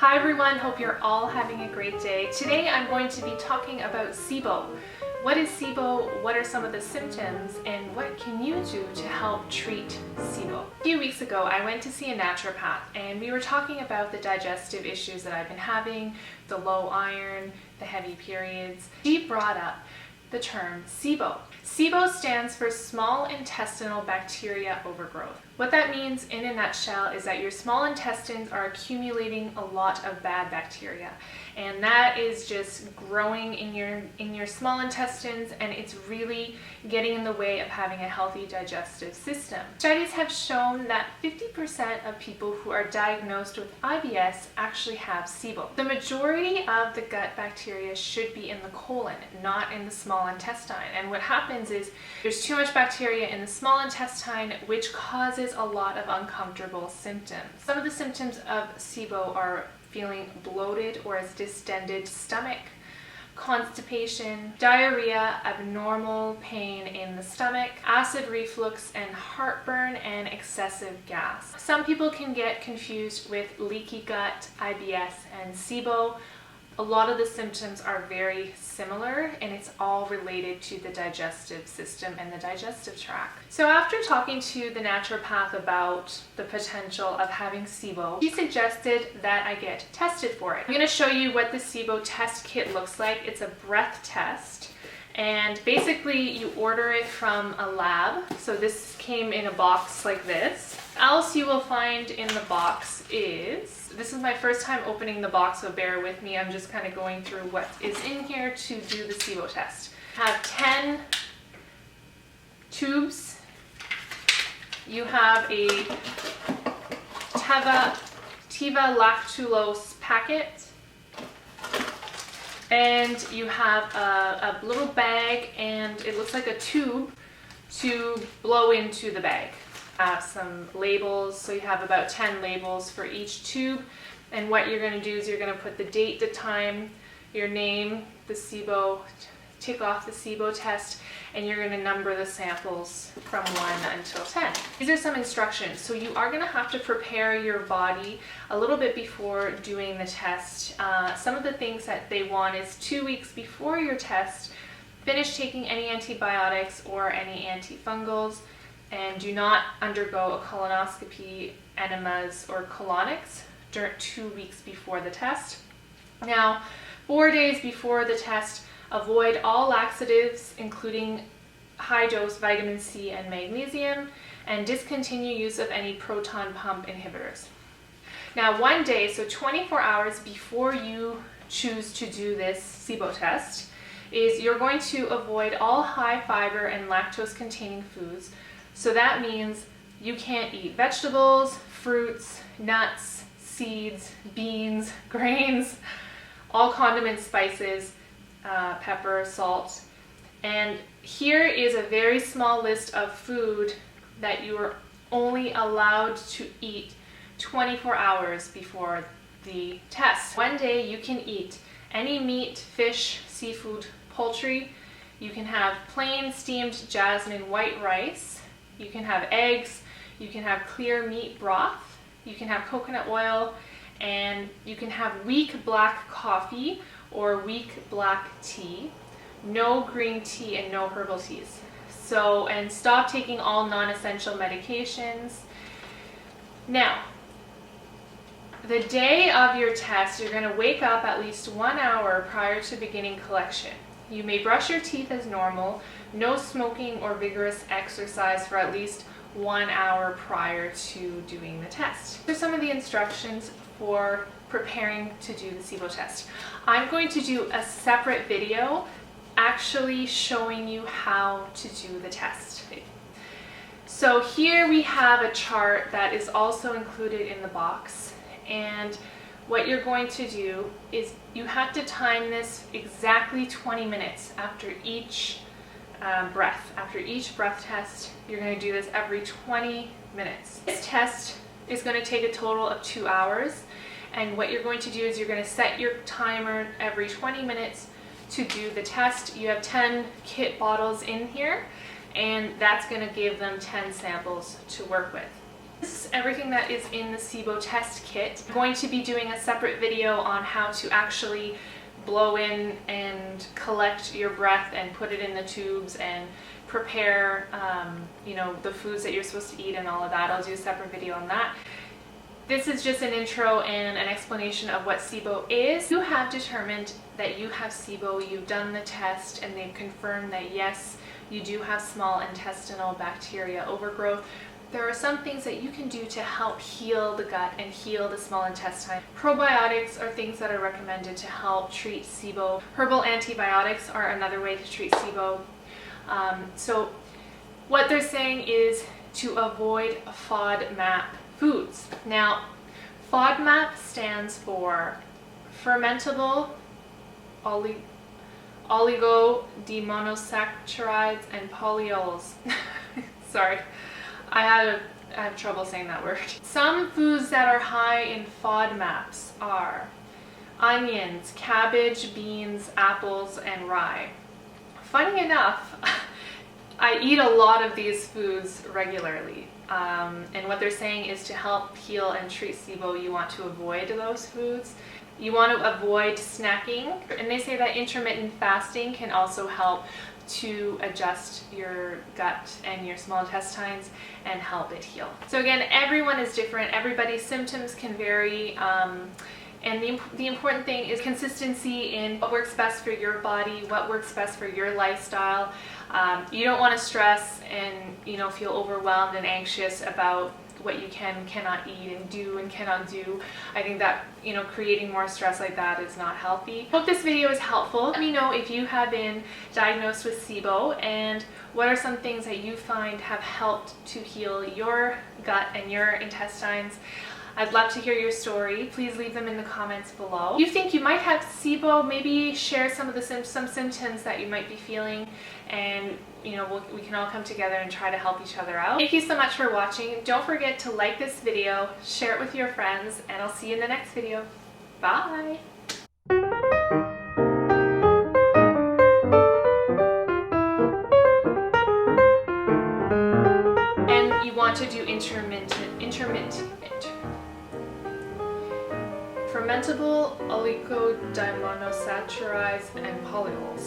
Hi everyone, hope you're all having a great day. Today I'm going to be talking about Sibo. What is Sibo? What are some of the symptoms? And what can you do to help treat Sibo? A few weeks ago I went to see a naturopath and we were talking about the digestive issues that I've been having, the low iron, the heavy periods. She brought up the term Sibo. Sibo stands for small intestinal bacteria overgrowth. What that means in a nutshell is that your small intestines are accumulating a lot of bad bacteria, and that is just growing in your small intestines, and it's really getting in the way of having a healthy digestive system. Studies have shown that 50% of people who are diagnosed with IBS actually have Sibo. The majority of the gut bacteria should be in the colon, not in the small intestine. And what happens is there's too much bacteria in the small intestine, which causes a lot of uncomfortable symptoms. Some of the symptoms of Sibo are feeling bloated or as distended stomach, constipation, diarrhea, abnormal pain in the stomach, acid reflux and heartburn, and excessive gas. Some people can get confused with leaky gut, IBS, and Sibo. A lot of the symptoms are very similar, and it's all related to the digestive system and the digestive tract. So after talking to the naturopath about the potential of having Sibo, she suggested that I get tested for it. I'm going to show you what the Sibo test kit looks like. It's a breath test, and basically you order it from a lab. So this came in a box like this. Else you will find in the box is, this is my first time opening the box, so bear with me. I'm just kind of going through what is in here to do the Sibo test. I have 10 tubes. You have a Teva lactulose packet. And you have a little bag, and it looks like a tube to blow into the bag. I have some labels, so you have about 10 labels for each tube, and what you're going to do is you're going to put the date, the time, your name, the Sibo, tick off the Sibo test, and you're going to number the samples from 1 until 10. These are some instructions, so you are going to have to prepare your body a little bit before doing the test. Some of the things that they want is 2 weeks before your test, finish taking any antibiotics or any antifungals, and do not undergo a colonoscopy, enemas, or colonics during 2 weeks before the test. Now, 4 days before the test, avoid all laxatives, including high-dose vitamin C and magnesium, and discontinue use of any proton pump inhibitors. Now, 1 day, so 24 hours before you choose to do this Sibo test, is you're going to avoid all high fiber and lactose-containing foods. So that means you can't eat vegetables, fruits, nuts, seeds, beans, grains, all condiments, spices, pepper, salt. And here is a very small list of food that you are only allowed to eat 24 hours before the test. 1 day you can eat any meat, fish, seafood, poultry. You can have plain steamed jasmine white rice. You can have eggs, you can have clear meat broth, you can have coconut oil, and you can have weak black coffee or weak black tea, no green tea and no herbal teas. So, and stop taking all non-essential medications. Now, the day of your test, you're going to wake up at least 1 hour prior to beginning collection. You may brush your teeth as normal, no smoking or vigorous exercise for at least 1 hour prior to doing the test. These are some of the instructions for preparing to do the Sibo test. I'm going to do a separate video actually showing you how to do the test. So here we have a chart that is also included in the box, and what you're going to do is you have to time this exactly 20 minutes after each breath. After each breath test, you're going to do this every 20 minutes. This test is going to take a total of 2 hours, and what you're going to do is you're going to set your timer every 20 minutes to do the test. You have 10 kit bottles in here, and that's going to give them 10 samples to work with. This is everything that is in the Sibo test kit. I'm going to be doing a separate video on how to actually blow in and collect your breath and put it in the tubes and prepare the foods that you're supposed to eat and all of that. I'll do a separate video on that. This is just an intro and an explanation of what Sibo is. You have determined that you have Sibo, you've done the test, and they've confirmed that yes, you do have small intestinal bacteria overgrowth. There are some things that you can do to help heal the gut and heal the small intestine. Probiotics are things that are recommended to help treat Sibo. Herbal antibiotics are another way to treat Sibo. So what they're saying is to avoid FODMAP foods. Now, FODMAP stands for fermentable oligodemonosaccharides and polyols. Sorry, I have trouble saying that word. Some foods that are high in FODMAPs are onions, cabbage, beans, apples, and rye. Funny enough, I eat a lot of these foods regularly. And what they're saying is to help heal and treat Sibo, you want to avoid those foods. You want to avoid snacking. And they say that intermittent fasting can also help to adjust your gut and your small intestines and help it heal. So again, everyone is different. Everybody's symptoms can vary. And the important thing is consistency in what works best for your body, what works best for your lifestyle. You don't want to stress and feel overwhelmed and anxious about what you can and cannot eat and do and cannot do. I think that creating more stress like that is not healthy. Hope this video is helpful. Let me know if you have been diagnosed with Sibo and what are some things that you find have helped to heal your gut and your intestines. I'd love to hear your story. Please leave them in the comments below. If you think you might have Sibo, maybe share some symptoms that you might be feeling, and we can all come together and try to help each other out. Thank you so much for watching. Don't forget to like this video, share it with your friends, and I'll see you in the next video. Bye! And you want to do fermentable oligodemonosaccharides and polyols.